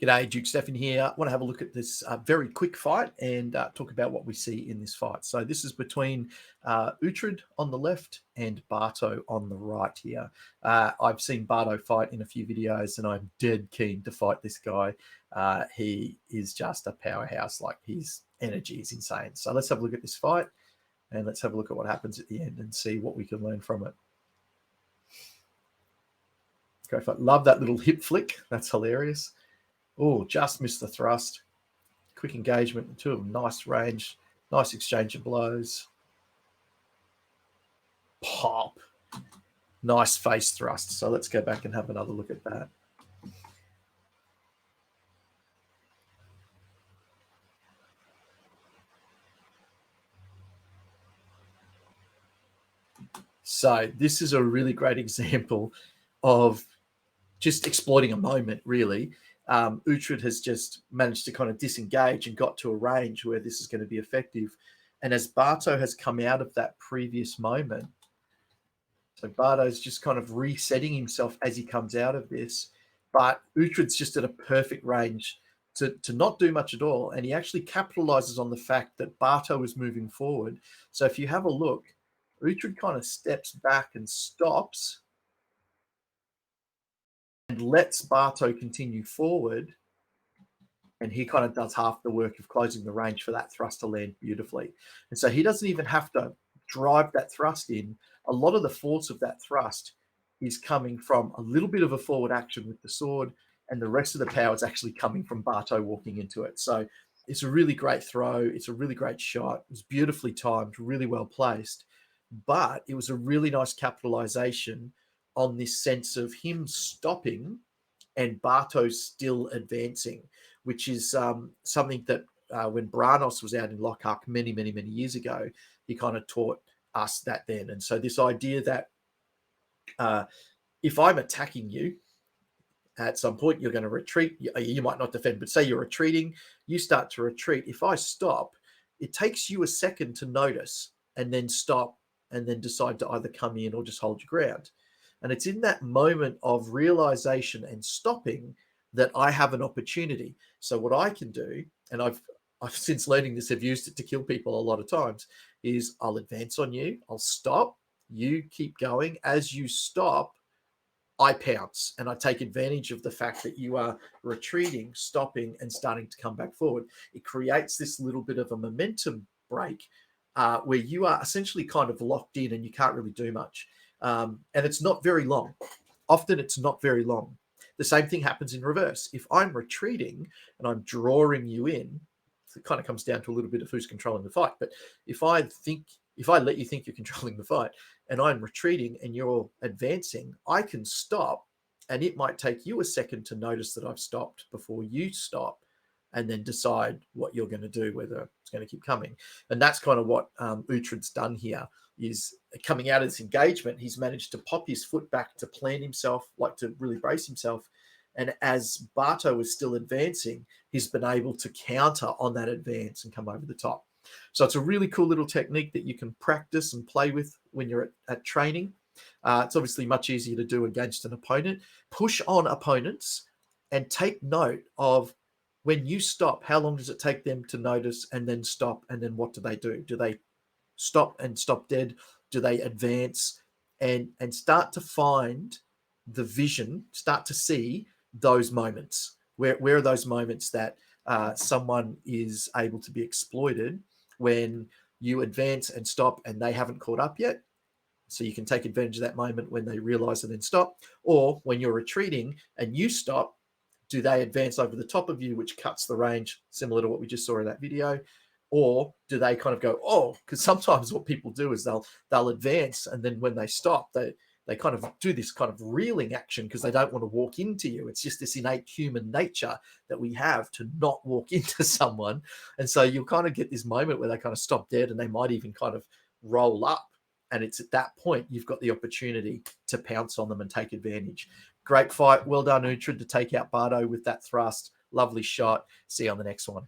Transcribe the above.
G'day, Duke Stefan here. I want to have a look at this very quick fight and talk about what we see in this fight. So this is between Uhtred on the left and Barto on the right here. I've seen Barto fight in a few videos and I'm dead keen to fight this guy. He is just a powerhouse. Like, his energy is insane. So let's have a look at this fight and let's have a look at what happens at the end and see what we can learn from it. Great fight. Love that little hip flick. That's hilarious. Oh, just missed the thrust. Quick engagement, two of them, nice range, nice exchange of blows. Pop. Nice face thrust. So let's go back and have another look at that. So this is a really great example of just exploiting a moment, really. Uhtred has just managed to kind of disengage and got to a range where this is going to be effective. And as Barto has come out of that previous moment, so Barto's just kind of resetting himself as he comes out of this, but Uhtred's just at a perfect range to not do much at all. And he actually capitalizes on the fact that Barto is moving forward. So if you have a look, Uhtred kind of steps back and stops and lets Barto continue forward, and he kind of does half the work of closing the range for that thrust to land beautifully. And so he doesn't even have to drive that thrust in. A lot of the force of that thrust is coming from a little bit of a forward action with the sword, and the rest of the power is actually coming from Barto walking into it. So it's a really great throw. It's a really great shot. It was beautifully timed, really well placed, but it was a really nice capitalization on this sense of him stopping and Barto still advancing, which is something that when Branos was out in Lockhart many years ago, he kind of taught us that then. And so this idea that if I'm attacking you, at some point you're going to retreat. You might not defend, but say you're retreating, you start to retreat. If I stop, it takes you a second to notice and then stop and then decide to either come in or just hold your ground. And it's in that moment of realization and stopping that I have an opportunity. So what I can do, and I've since learning this, have used it to kill people a lot of times, is I'll advance on you, I'll stop, you keep going. As you stop, I pounce and I take advantage of the fact that you are retreating, stopping, and starting to come back forward. It creates this little bit of a momentum break where you are essentially kind of locked in and you can't really do much. And it's not very long. Often it's not very long. The same thing happens in reverse. If I'm retreating and I'm drawing you in, it kind of comes down to a little bit of who's controlling the fight. But if I let you think you're controlling the fight and I'm retreating and you're advancing, I can stop, and it might take you a second to notice that I've stopped before you stop and then decide what you're going to do, whether it's going to keep coming. And that's kind of what Uhtred's done here. Is coming out of this engagement, he's managed to pop his foot back to plant himself, like to really brace himself. And as Barto is still advancing, he's been able to counter on that advance and come over the top. So it's a really cool little technique that you can practice and play with when you're at training. It's obviously much easier to do against an opponent. Push on opponents and take note of when you stop, how long does it take them to notice and then stop, and then what do they do? Do they stop and stop dead? Do they advance? And start to find the vision, start to see those moments. Where are those moments that someone is able to be exploited when you advance and stop and they haven't caught up yet? So you can take advantage of that moment when they realize and then stop. Or when you're retreating and you stop, do they advance over the top of you, which cuts the range, similar to what we just saw in that video? Or do they kind of go, oh, because sometimes what people do is they'll advance, and then when they stop, they kind of do this kind of reeling action because they don't want to walk into you. It's just this innate human nature that we have to not walk into someone. And so you'll kind of get this moment where they kind of stop dead and they might even kind of roll up. And it's at that point you've got the opportunity to pounce on them and take advantage. Great fight. Well done, Uhtred, to take out Barto with that thrust. Lovely shot. See you on the next one.